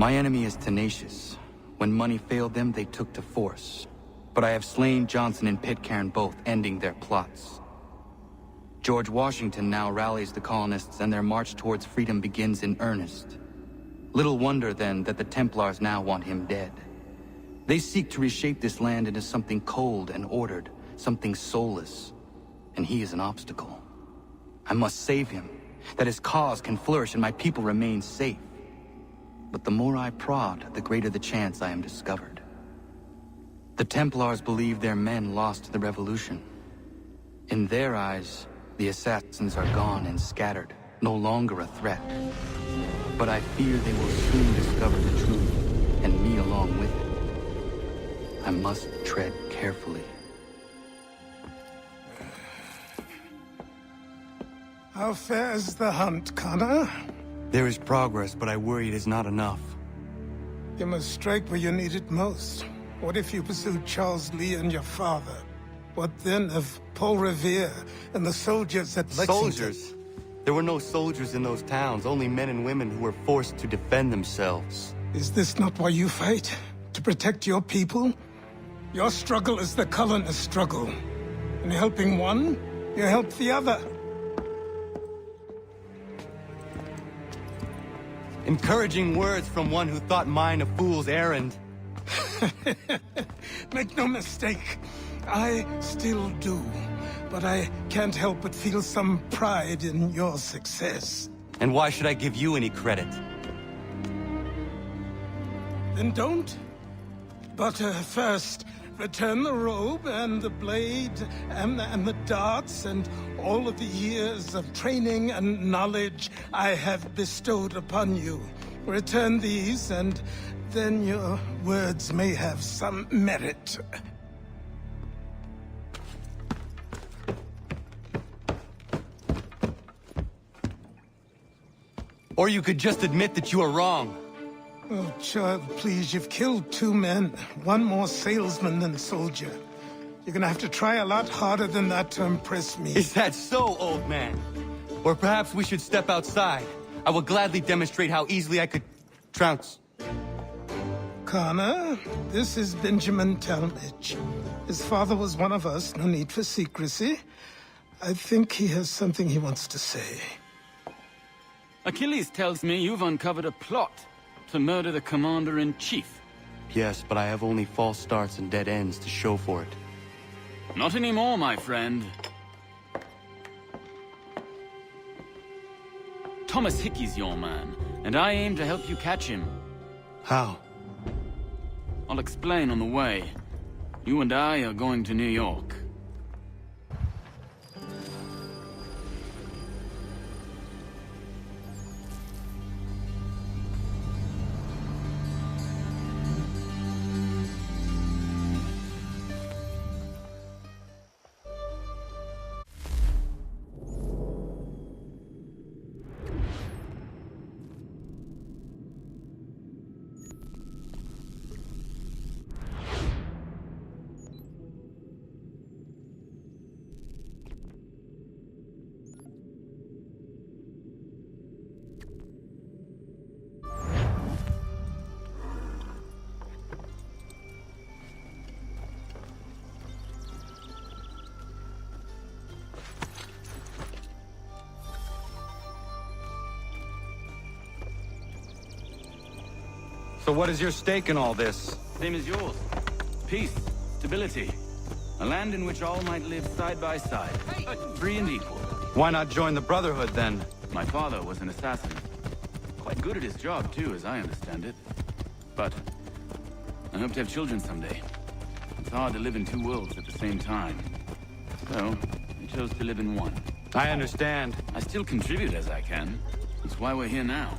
My enemy is tenacious. When money failed them, they took to force. But I have slain Johnson and Pitcairn both, ending their plots. George Washington now rallies the colonists and their march towards freedom begins in earnest. Little wonder, then, that the Templars now want him dead. They seek to reshape this land into something cold and ordered, something soulless. And he is an obstacle. I must save him, that his cause can flourish and my people remain safe. But the more I prod, the greater the chance I am discovered. The Templars believe their men lost the revolution. In their eyes, the assassins are gone and scattered, no longer a threat. But I fear they will soon discover the truth, and me along with it. I must tread carefully. How fares the hunt, Connor? There is progress, but I worry it is not enough. You must strike where you need it most. What if you pursued Charles Lee and your father? What then of Paul Revere and the soldiers at Lexington? Soldiers? There were no soldiers in those towns, only men and women who were forced to defend themselves. Is this not why you fight? To protect your people? Your struggle is the colonist struggle. In helping one, you help the other. Encouraging words from one who thought mine a fool's errand. Make no mistake, I still do. But I can't help but feel some pride in your success. And why should I give you any credit? Then don't. But first, return the robe and the blade and the darts and all of the years of training and knowledge I have bestowed upon you. Return these, and then your words may have some merit. Or you could just admit that you are wrong. Oh, child, please, you've killed 2 men. One more salesman than soldier. You're gonna have to try a lot harder than that to impress me. Is that so, old man? Or perhaps we should step outside. I will gladly demonstrate how easily I could trounce. Connor, this is Benjamin Talmadge. His father was one of us, no need for secrecy. I think he has something he wants to say. Achilles tells me you've uncovered a plot to murder the Commander-in-Chief. Yes, but I have only false starts and dead ends to show for it. Not anymore, my friend. Thomas Hickey's your man, and I aim to help you catch him. How? I'll explain on the way. You and I are going to New York. So what is your stake in all this? Same as yours. Peace, stability. A land in which all might live side by side. Free and equal. Why not join the Brotherhood, then? My father was an assassin. Quite good at his job, too, as I understand it. But I hope to have children someday. It's hard to live in 2 worlds at the same time. So, I chose to live in one. I understand. I still contribute as I can. That's why we're here now.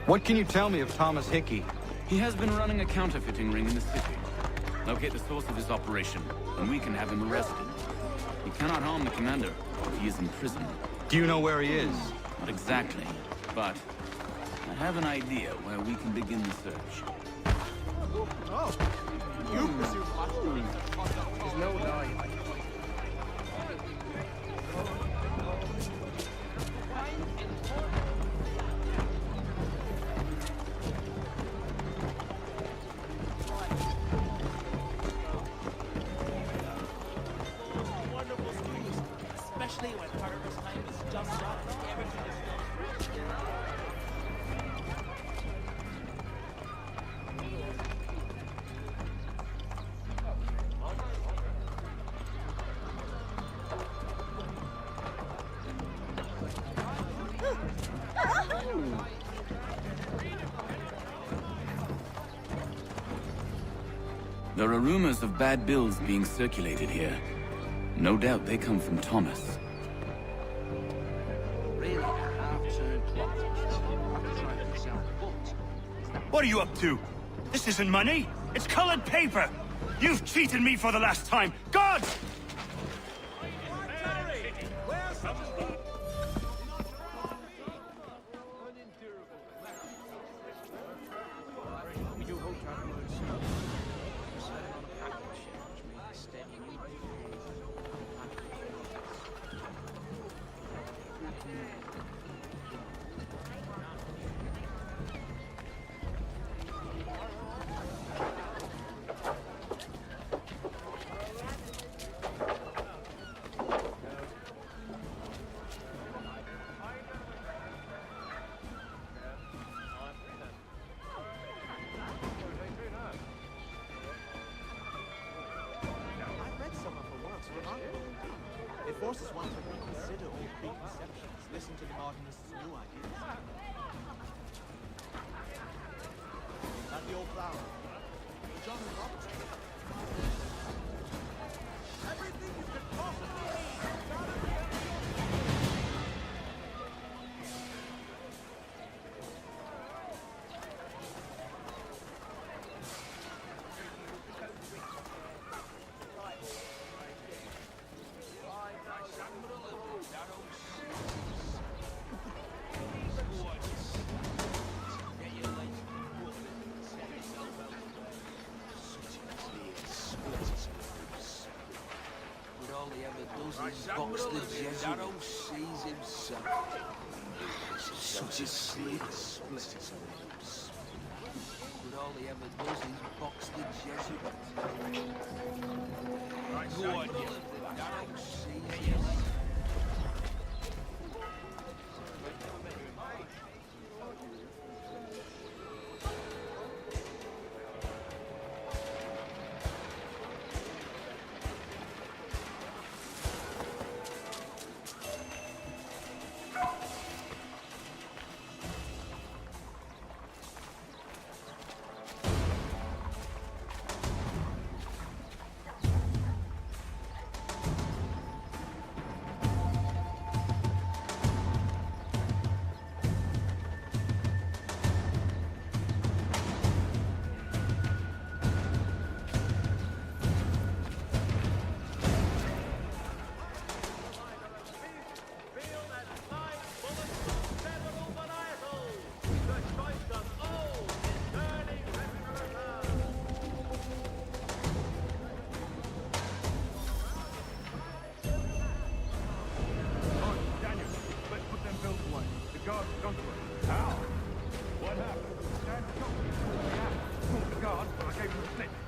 What can you tell me of Thomas Hickey? He has been running a counterfeiting ring in the city. Locate the source of his operation, and we can have him arrested. He cannot harm the commander, if he is in prison. Do you know where he is? Not exactly, but I have an idea where we can begin the search. Oh, you presume there's no lie. Especially when harvest time is just starting. Everything is still There are rumors of bad bills being circulated here. No doubt they come from Thomas. really a half-turned plot. Trying to sell books. What are you up to? This isn't money. It's colored paper. You've cheated me for the last time. God! It forces one to reconsider all preconceptions, listen to the modernists' new ideas. And the old flower. John and Robert's. Everything you could possibly Box the Jesuit sees himself. Such a slit split his lips. But all he ever does is box the Jesuit. Go on, you. Darrow sees himself.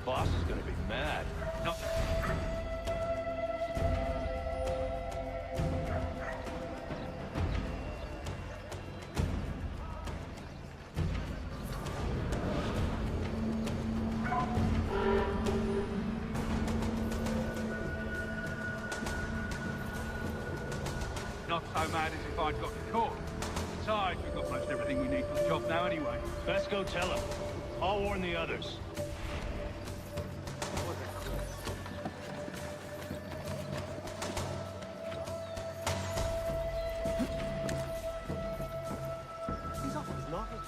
Boss is gonna be mad. No. Not so mad as if I'd got caught. Besides, we've got most everything we need for the job now anyway. Best go tell him. I'll warn the others. He's off with his novel.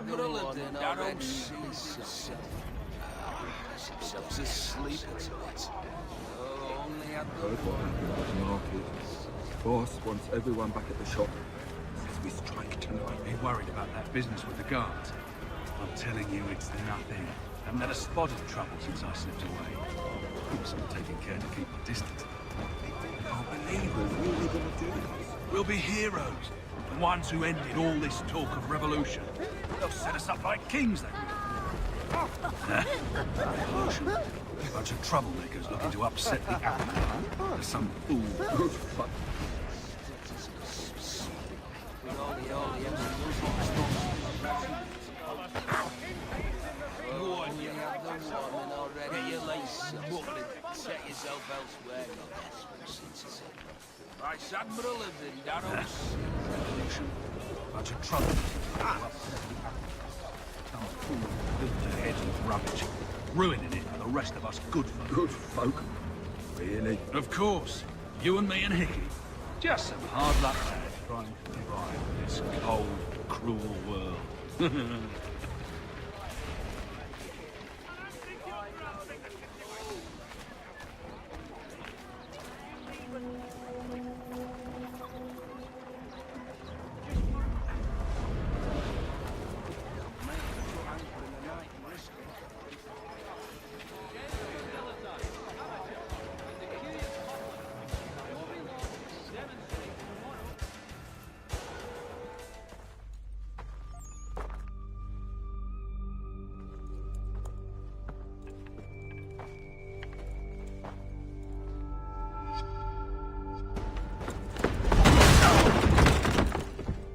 Admiral of the Narrow Seas himself. Himself's asleep tonight. Oh, only at the... Heard what happened at Ratonhnhaké. Boss wants everyone back at the shop. Says we strike tonight. Be worried about that business with the guards. I'm telling you, it's nothing. I haven't had a spot of trouble since I slipped away. So I'm taking care to keep my distance. I can't believe we're really gonna do this. We'll be heroes. The ones who ended all this talk of revolution. They'll set us up like kings, they will. Revolution. A bunch of troublemakers looking to upset the apple cart. Some fool. Good fuck. Set yourself elsewhere, Vice Admiral of the Narrow Seas. Revolution. A bunch of trouble. Some fool filled their heads with rubbish, ruining it for the rest of us good folk. Good folk. Really? Of course. You and me and Hickey. Just some hard luck lads trying to survive in this cold, cruel world.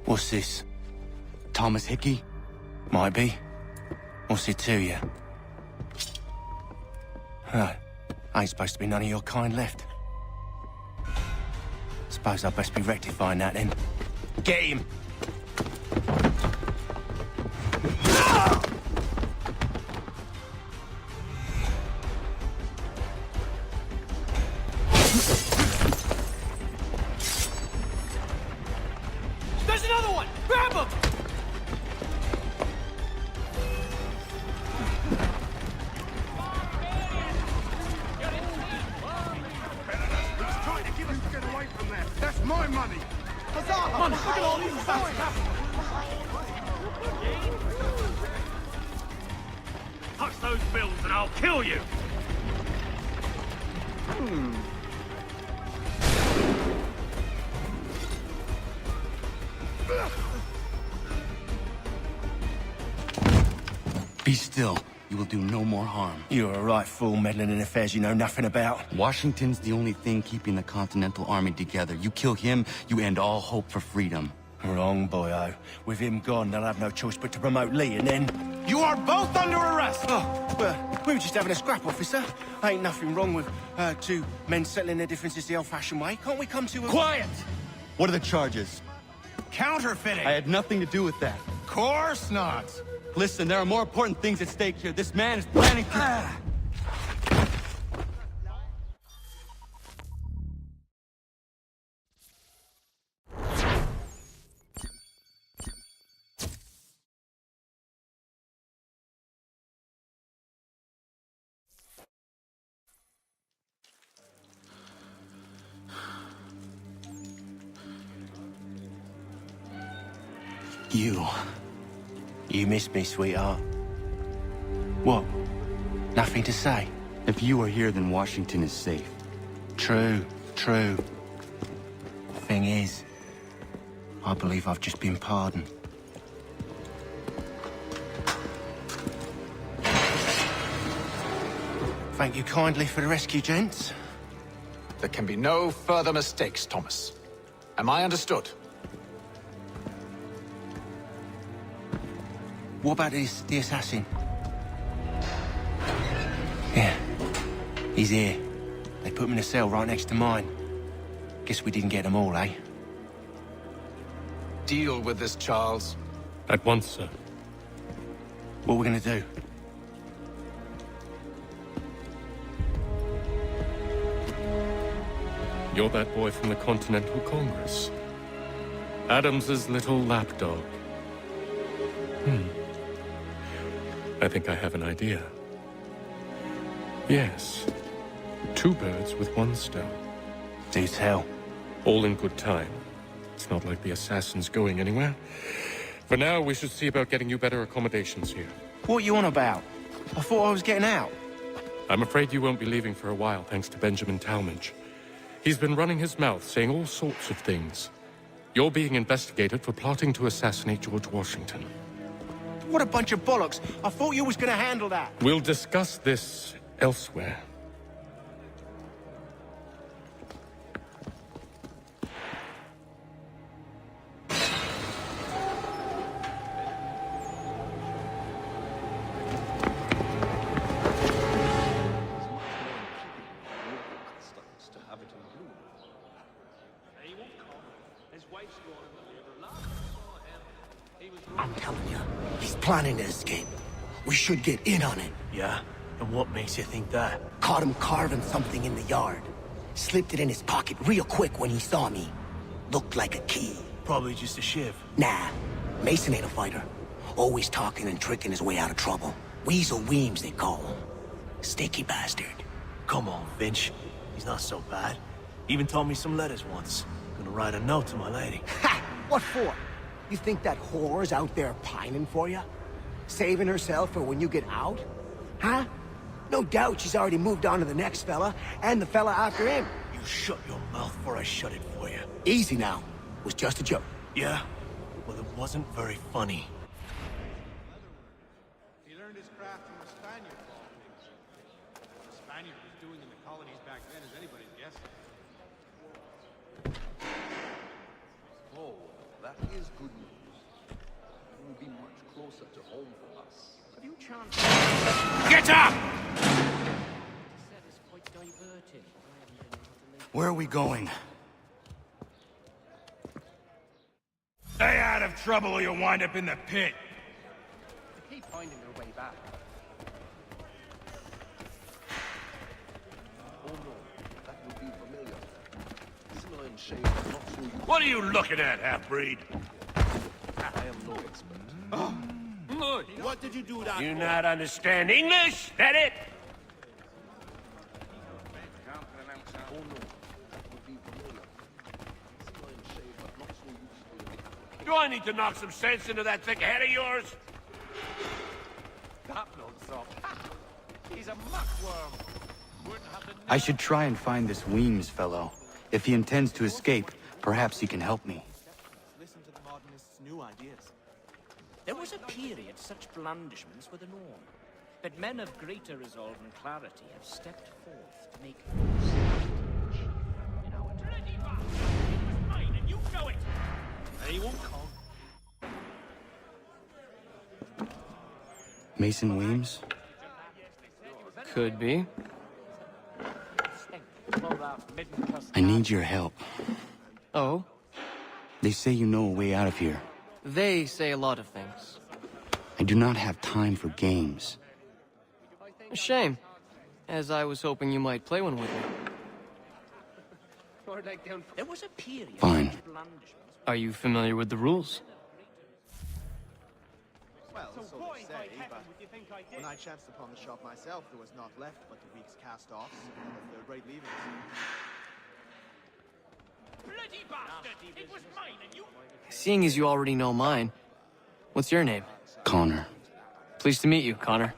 What's this? Thomas Hickey? Might be. What's it to you? Right. Ain't supposed to be none of your kind left. Suppose I'd best be rectifying that then. Get him! There's another one! Grab him! He's trying to get us to get away from there. That's my money. Huzzah! Look at all these bastards! Touch those bills and I'll kill you. Be still. You will do no more harm. You're a right fool meddling in affairs you know nothing about. Washington's the only thing keeping the Continental Army together. You kill him, you end all hope for freedom. Wrong, boyo. With him gone, they'll have no choice but to promote Lee, and then... You are both under arrest! Oh, well, we were just having a scrap, officer. Ain't nothing wrong with two men settling their differences the old-fashioned way. Can't we come to a... Quiet! What are the charges? Counterfeiting. I had nothing to do with that. Course not. Listen, there are more important things at stake here. This man is planning to... You miss me, sweetheart. What? Nothing to say? If you are here, then Washington is safe. True. Thing is, I believe I've just been pardoned. Thank you kindly for the rescue, gents. There can be no further mistakes, Thomas. Am I understood? What about the assassin? Yeah, he's here. They put him in a cell right next to mine. Guess we didn't get them all, eh? Deal with this, Charles. At once, sir. What are we gonna do? You're that boy from the Continental Congress. Adams's little lapdog. I think I have an idea. Yes. 2 birds with 1 stone. Do tell. All in good time. It's not like the assassin's going anywhere. For now, we should see about getting you better accommodations here. What you on about? I thought I was getting out. I'm afraid you won't be leaving for a while, thanks to Benjamin Talmadge. He's been running his mouth, saying all sorts of things. You're being investigated for plotting to assassinate George Washington. What a bunch of bollocks. I thought you was gonna handle that. We'll discuss this elsewhere. I'm telling you, he's planning to escape. We should get in on it. Yeah? And what makes you think that? Caught him carving something in the yard. Slipped it in his pocket real quick when he saw me. Looked like a key. Probably just a shiv. Nah, Mason ain't a fighter. Always talking and tricking his way out of trouble. Weasel Weems, they call him. Sticky bastard. Come on, Finch. He's not so bad. Even told me some letters once. Gonna write a note to my lady. Ha! What for? You think that whore's out there pining for you? Saving herself for when you get out? Huh? No doubt she's already moved on to the next fella, and the fella after him. You shut your mouth before I shut it for you. Easy now. It was just a joke. Yeah? Well, it wasn't very funny. He learned his craft from the Spaniards. What the Spaniard was doing in the colonies back then is anybody's guess. Oh, that is good news. It will be much closer to home for us. Have you chanced? Get up! Where are we going? Stay out of trouble or you'll wind up in the pit. They keep finding their way back. Oh no, that will be familiar. Similar in shape, but not so useful. What are you looking at, half-breed? I am no expert. What did you do that You not understand English? That it? Oh no, that would be familiar. Similar in shape, but not so useful. Do I need to knock some sense into that thick head of yours? That bloke's off. He's a muckworm. I should try and find this Weems fellow. If he intends to escape, perhaps he can help me. Listen to the modernists' new ideas. There was a period such blandishments were the norm. But men of greater resolve and clarity have stepped forth to make in our time. It was mine, and you know it! They won't come. Mason Weems? Could be. I need your help. Oh? They say you know a way out of here. They say a lot of things. I do not have time for games. A shame, as I was hoping you might play one with me. There was a period. Fine. Are you familiar with the rules? Well, so they say, but when I chanced upon the shop myself, there was naught left but the week's cast-offs and the third-rate leavings. Bloody bastard! It was mine, and you... Seeing as you already know mine, what's your name? Connor. Pleased to meet you, Connor.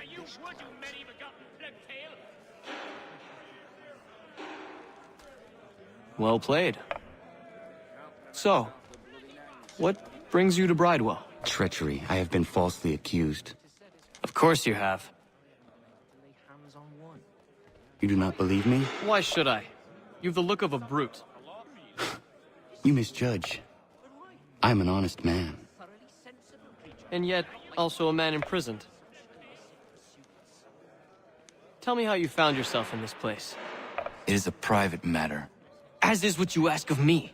You would, you merry-begotten bloodtail! Well played. So, what brings you to Bridewell? Treachery. I have been falsely accused. Of course you have. You do not believe me? Why should I? You've the look of a brute. You misjudge. I'm an honest man. And yet, also a man imprisoned. Tell me how you found yourself in this place. It is a private matter. As is what you ask of me.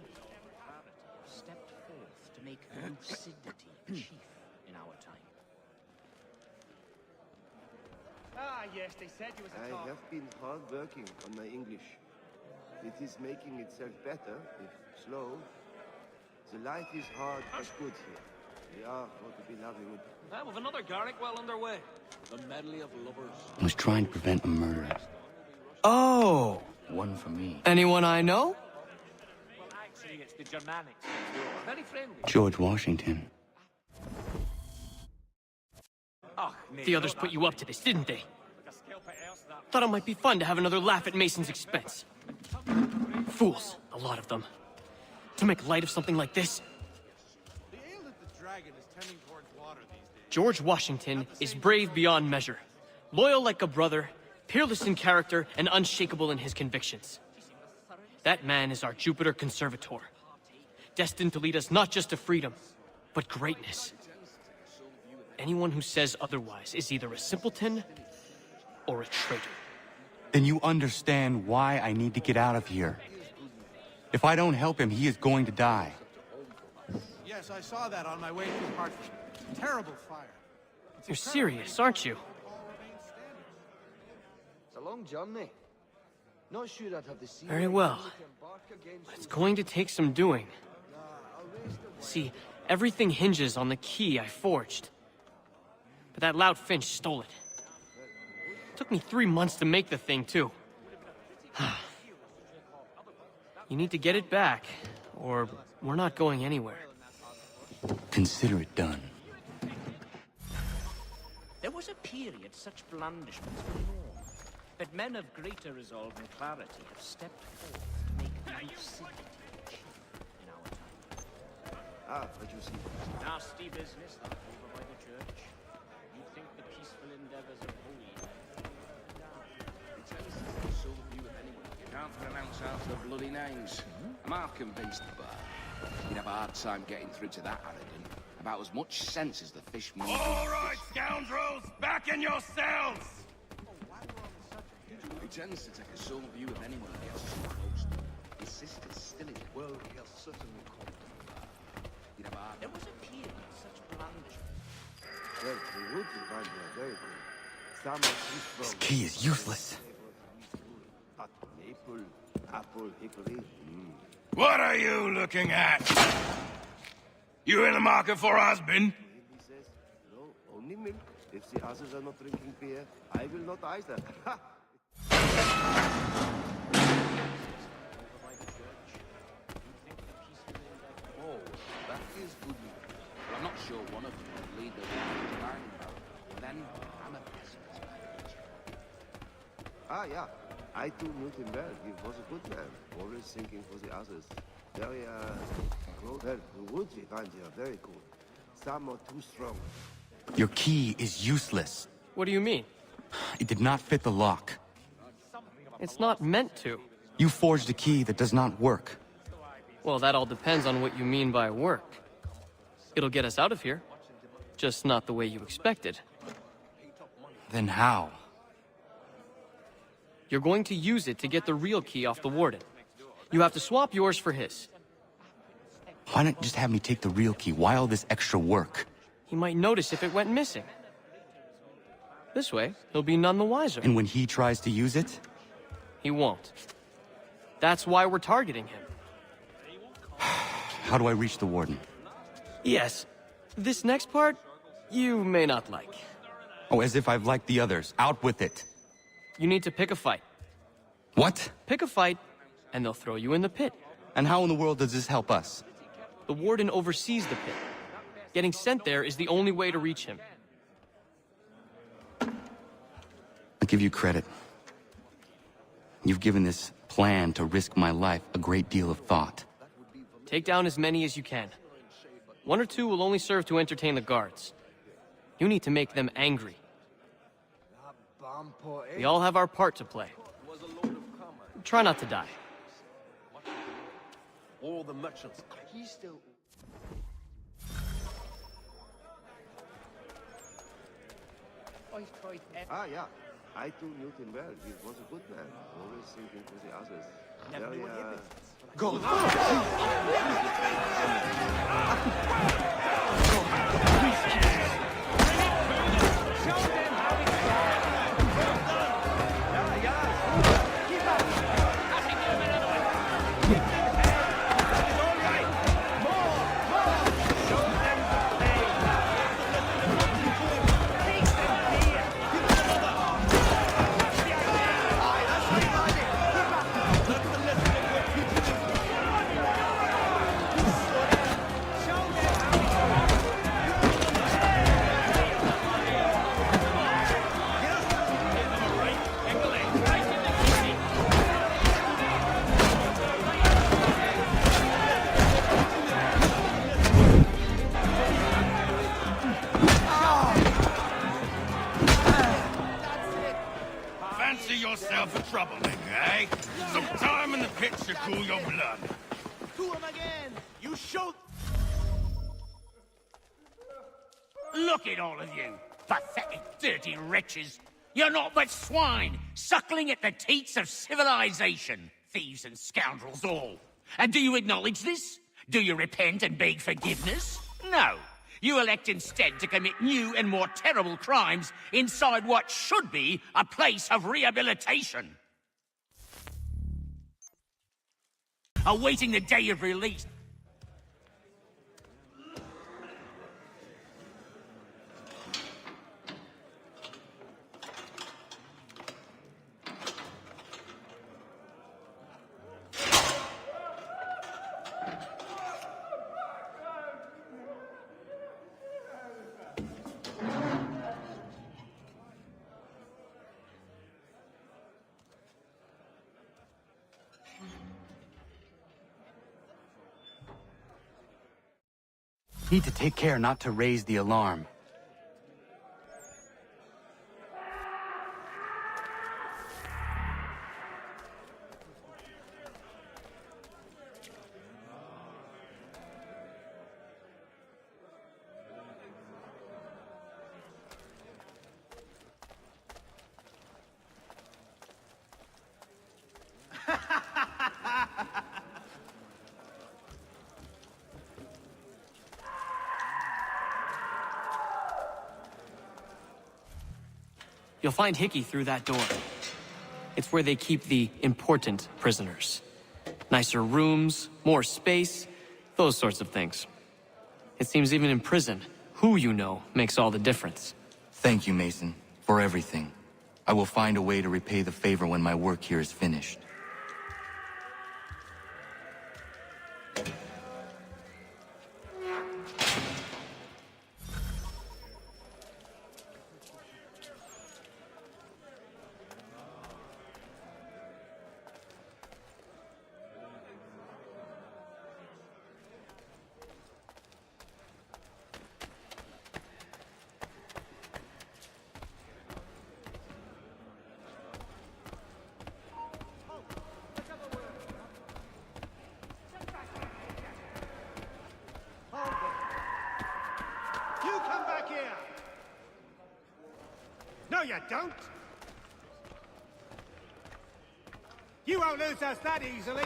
Stepped forth to make lucidity chief in our time. Ah, yes, they said you was a I have been hard working on my English. It is making itself better, if slow. The life is hard but good here. With another garlic well underway. The medley of lovers. I was trying to prevent a murder. Oh! One for me. Anyone I know? Well, actually, it's the Germanics. Very friendly. George Washington. The others put you up to this, didn't they? Thought it might be fun to have another laugh at Mason's expense. Fools, a lot of them. To make light of something like this. George Washington is brave beyond measure, loyal like a brother, peerless in character, and unshakable in his convictions. That man is our Jupiter Conservator, destined to lead us not just to freedom, but greatness. Anyone who says otherwise is either a simpleton or a traitor. Then you understand why I need to get out of here. If I don't help him, he is going to die. Yes, I saw that on my way through Hartford. Terrible fire. You're serious, aren't you? It's a long journey. Not sure I'd have the sea. Very well. But it's going to take some doing. See, everything hinges on the key I forged. But that loud Finch stole it. Took me 3 months to make the thing, too. You need to get it back, or we're not going anywhere. Consider it done. There was a period such blandishments were known, but men of greater resolve and clarity have stepped forth to make lucidity in our time. What you see? Nasty business that over by the church. You think the peaceful endeavors of holy You can't pronounce half the bloody names. I'm half convinced, but you'd have a hard time getting through to that harridan. About as much sense as the fish moves. All right, scoundrels! Back in your cells! He tends to take a sole view of anyone who gets too close to him. His sister's still in it. Well, he'll certainly come. You'd have a hard... There was a period such blandishments. Well, the woods around here are very good. Some are too strong. This key is useless. Maple, apple, hickory. What are you looking at? You in the market for a husband? He says, no, only milk. If the others are not drinking beer, I will not either. Oh, that is good news. But I'm not sure one of them will lead the way to the line. Then I'm a pessimist. Yeah. I too knew him well. He was a good man, always thinking for the others. Very, well, the woods we find here are very good. Some are too strong. Your key is useless. What do you mean? It did not fit the lock. It's not meant to. You forged a key that does not work. Well, that all depends on what you mean by work. It'll get us out of here. Just not the way you expected. Then how? You're going to use it to get the real key off the warden. You have to swap yours for his. Why not just have me take the real key? Why all this extra work? He might notice if it went missing. This way, he'll be none the wiser. And when he tries to use it? He won't. That's why we're targeting him. How do I reach the warden? Yes. This next part, you may not like. Oh, as if I've liked the others. Out with it. You need to pick a fight. What? Pick a fight, and they'll throw you in the pit. And how in the world does this help us? The warden oversees the pit. Getting sent there is the only way to reach him. I'll give you credit. You've given this plan to risk my life a great deal of thought. Take down as many as you can. 1 or 2 will only serve to entertain the guards. You need to make them angry. We all have our part to play. Try not to die. All the merchants. He's still... Yeah. I too knew him well. He was a good man, always thinking for the others. Very, Go! yourself a troublemaker, eh? Some time in the pit to cool your blood. To him again! You shoot! Look at all of you, pathetic, dirty wretches. You're not but swine, suckling at the teats of civilization. Thieves and scoundrels all. And do you acknowledge this? Do you repent and beg forgiveness? No. You elect instead to commit new and more terrible crimes inside what should be a place of rehabilitation. Awaiting the day of release. Need to take care not to raise the alarm. You'll find Hickey through that door. It's where they keep the important prisoners. Nicer rooms, more space, those sorts of things. It seems even in prison, who you know makes all the difference. Thank you, Mason, for everything. I will find a way to repay the favor when my work here is finished. You come back here! No, you don't! You won't lose us that easily!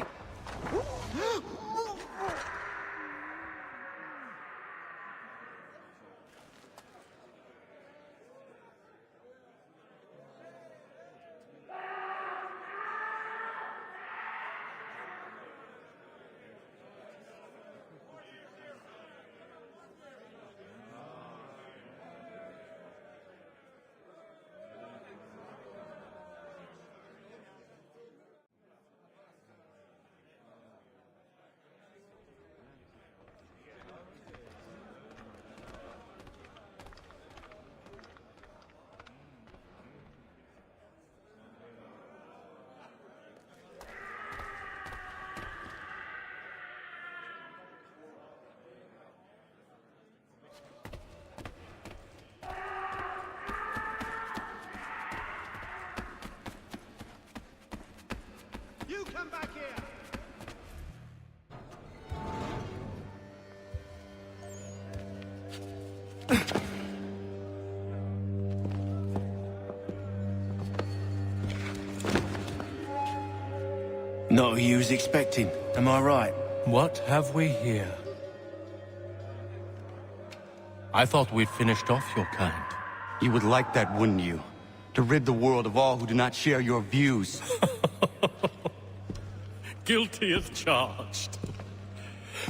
You come back here! Not who you was expecting, am I right? What have we here? I thought we'd finished off your kind. You would like that, wouldn't you? To rid the world of all who do not share your views. Guilty as charged.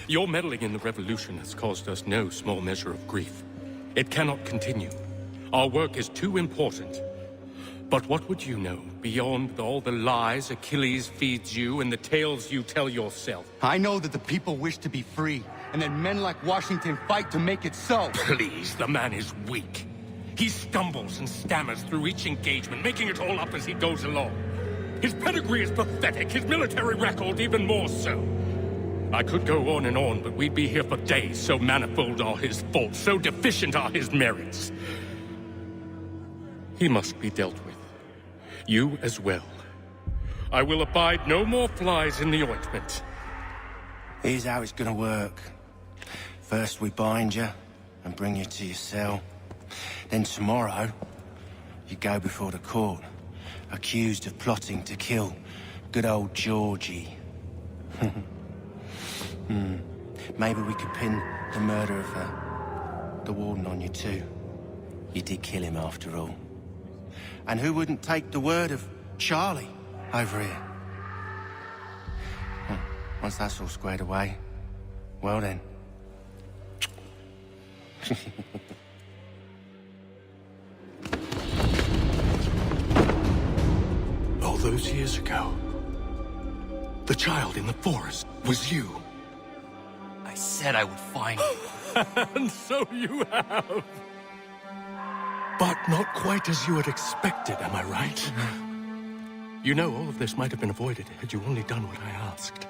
Your meddling in the revolution has caused us no small measure of grief. It cannot continue. Our work is too important. But what would you know beyond all the lies Achilles feeds you and the tales you tell yourself? I know that the people wish to be free, and that men like Washington fight to make it so. Please, the man is weak. He stumbles and stammers through each engagement, making it all up as he goes along. His pedigree is pathetic, his military record even more so. I could go on and on, but we'd be here for days, so manifold are his faults, so deficient are his merits. He must be dealt with. You as well. I will abide no more flies in the ointment. Here's how it's gonna work. First we bind you and bring you to your cell. Then tomorrow, you go before the court, accused of plotting to kill good old Georgie. Maybe we could pin the murder of the warden on you too. You did kill him after all. And who wouldn't take the word of Charlie over here? Once that's all squared away, well then. All those years ago, the child in the forest was you. I said I would find you. And so you have. But not quite as you had expected, am I right? You know, all of this might have been avoided had you only done what I asked.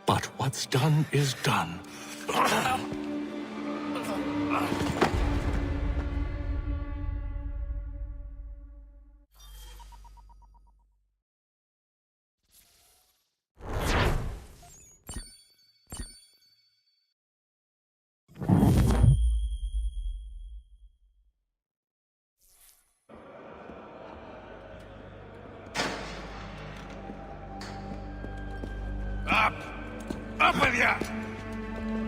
But what's done is done. Up! Up with ya!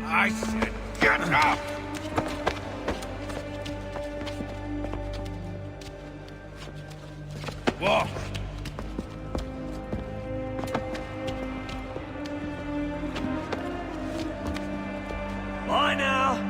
I said get up! Walk! Bye now!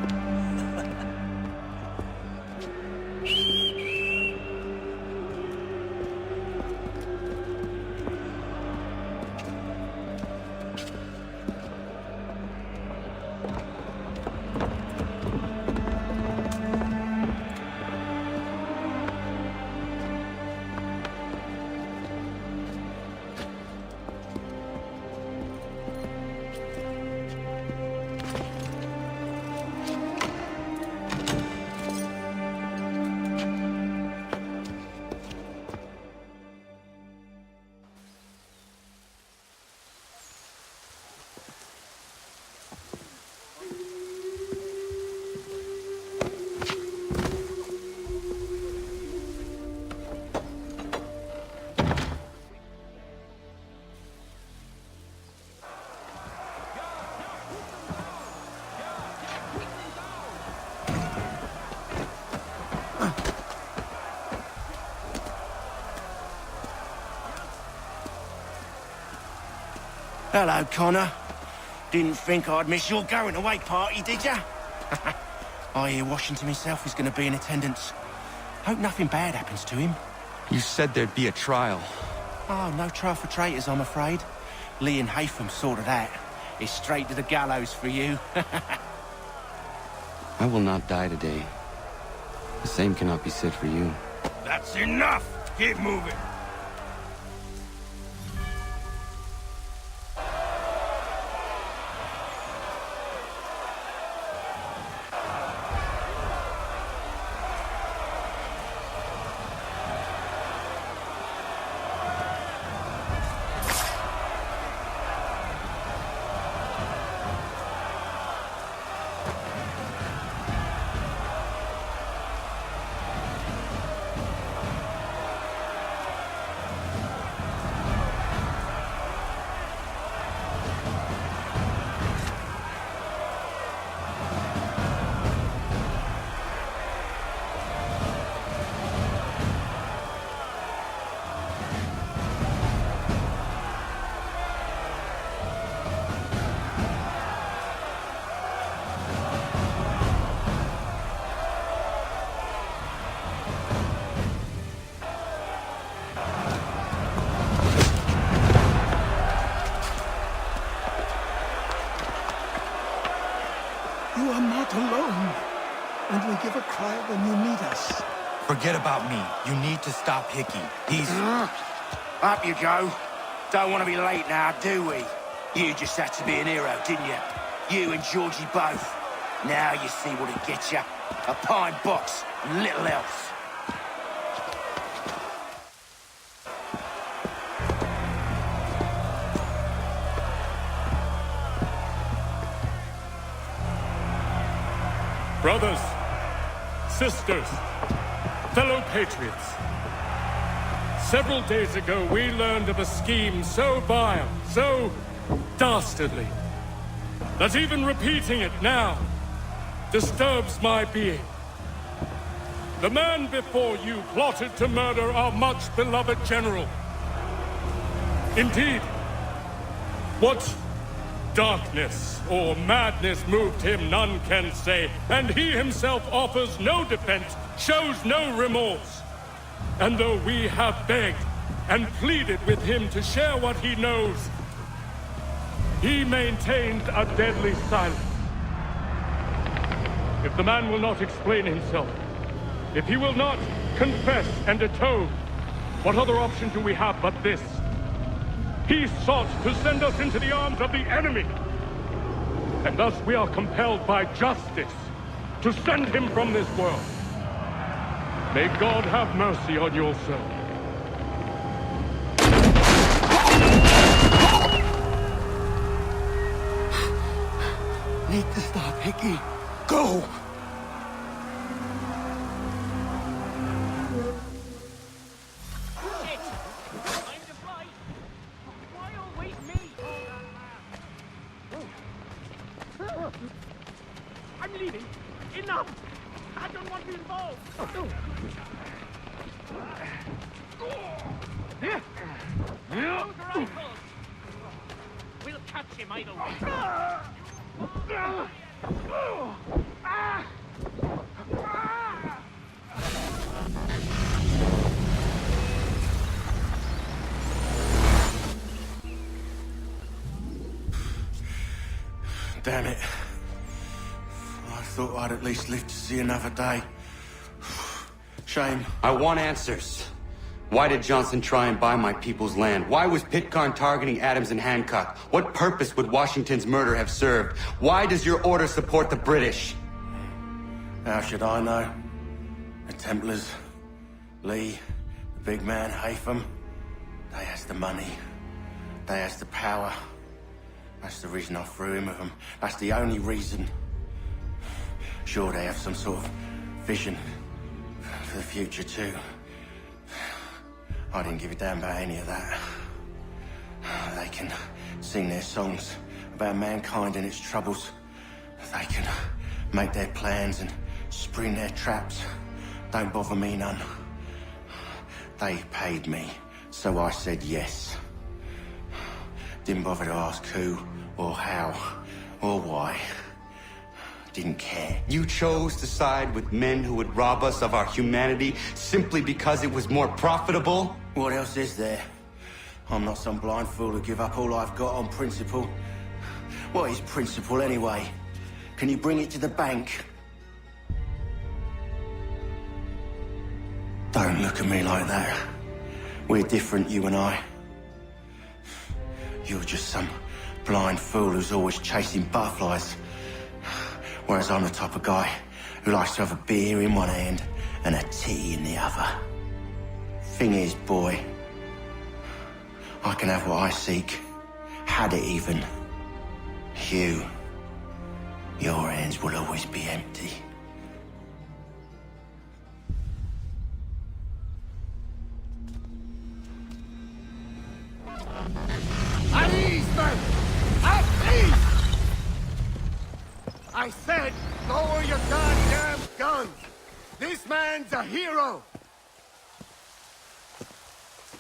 Hello, Connor. Didn't think I'd miss your going-away party, did ya? I hear Washington himself is going to be in attendance. Hope nothing bad happens to him. You said there'd be a trial. Oh, no trial for traitors, I'm afraid. Lee and Haytham sorted that. It's straight to the gallows for you. I will not die today. The same cannot be said for you. That's enough! Keep moving! You are not alone. Only give a cry when you need us. Forget about me. You need to stop Hickey. He's... Up you go. Don't want to be late now, do we? You just had to be an hero, didn't you? You and Georgie both. Now you see what it gets you. A pine box and little else. Brothers, sisters, fellow patriots. Several days ago, we learned of a scheme so vile, so dastardly, that even repeating it now disturbs my being. The man before you plotted to murder our much-beloved general. Indeed, what darkness or madness moved him, none can say, and he himself offers no defense, shows no remorse. And though we have begged and pleaded with him to share what he knows, he maintains a deadly silence. If the man will not explain himself, if he will not confess and atone, what other option do we have but this? He sought to send us into the arms of the enemy. And thus we are compelled by justice to send him from this world. May God have mercy on your soul. Need to stop, Hickey. Go! I'm leaving. Enough! I don't want you involved. Close your ankles. We'll catch him either way. Damn it. I thought I'd at least live to see another day. Shame. I want answers. Why did Johnson try and buy my people's land? Why was Pitcairn targeting Adams and Hancock? What purpose would Washington's murder have served? Why does your order support the British? How should I know? The Templars, Lee, the big man, Haytham, they has the money. They has the power. That's the reason I threw in with them. That's the only reason. Sure, they have some sort of vision for the future, too. I didn't give a damn about any of that. They can sing their songs about mankind and its troubles. They can make their plans and spring their traps. Don't bother me none. They paid me, so I said yes. Didn't bother to ask who, or how, or why. Didn't care. You chose to side with men who would rob us of our humanity simply because it was more profitable? What else is there? I'm not some blind fool who give up all I've got on principle. What is principle anyway? Can you bring it to the bank? Don't look at me like that. We're different, you and I. You're just some blind fool who's always chasing butterflies. Whereas I'm the type of guy who likes to have a beer in one hand and a tea in the other. Thing is, boy, I can have what I seek. Had it even. Your hands will always be empty. At ease, men! At ease! I said, lower your goddamn guns! This man's a hero!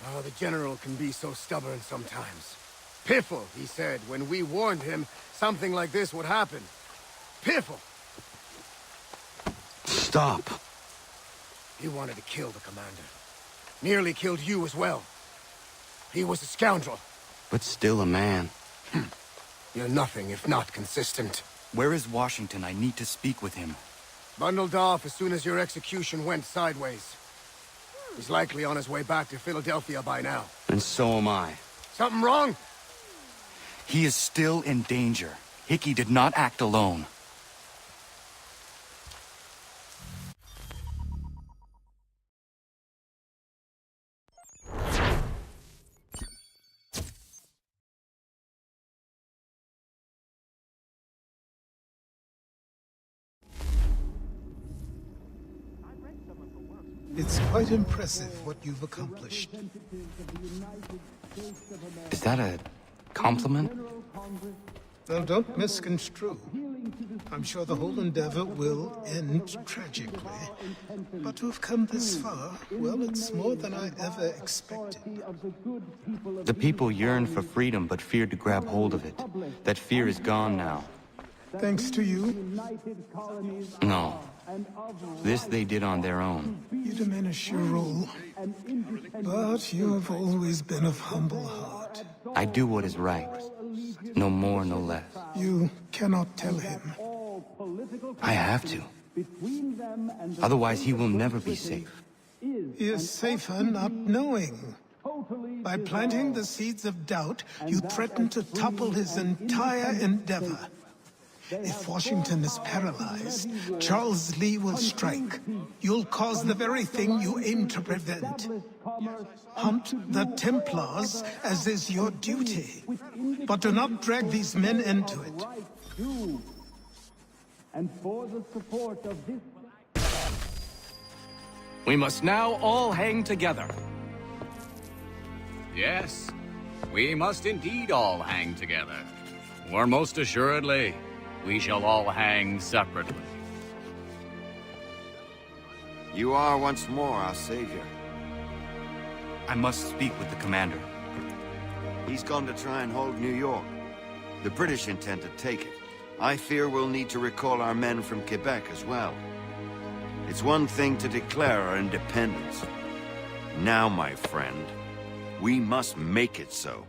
Oh, the General can be so stubborn sometimes. Piffle, he said, when we warned him something like this would happen. Piffle! Stop. He wanted to kill the commander. Nearly killed you as well. He was a scoundrel. But still a man. You're nothing if not consistent. Where is Washington? I need to speak with him. Bundled off as soon as your execution went sideways. He's likely on his way back to Philadelphia by now. And so am I. Something wrong? He is still in danger. Hickey did not act alone. quite impressive what you've accomplished. Is that a compliment? Now, don't misconstrue. I'm sure the whole endeavor will end tragically. But to have come this far, well, it's more than I ever expected. The people yearn for freedom but feared to grab hold of it. That fear is gone now. Thanks to you? No. This they did on their own. You diminish your role. But you have always been of humble heart. I do what is right. No more, no less. You cannot tell him. I have to. Otherwise, he will never be safe. He is safer not knowing. By planting the seeds of doubt, you threaten to topple his entire endeavor. If Washington is paralyzed, Charles Lee will strike. You'll cause the very thing you aim to prevent. Hunt the Templars, as is your duty. But do not drag these men into it. And for the support of this... We must now all hang together. Yes, we must indeed all hang together. Or most assuredly, we shall all hang separately. You are once more our savior. I must speak with the commander. He's gone to try and hold New York. The British intend to take it. I fear we'll need to recall our men from Quebec as well. It's one thing to declare our independence. Now, my friend, we must make it so.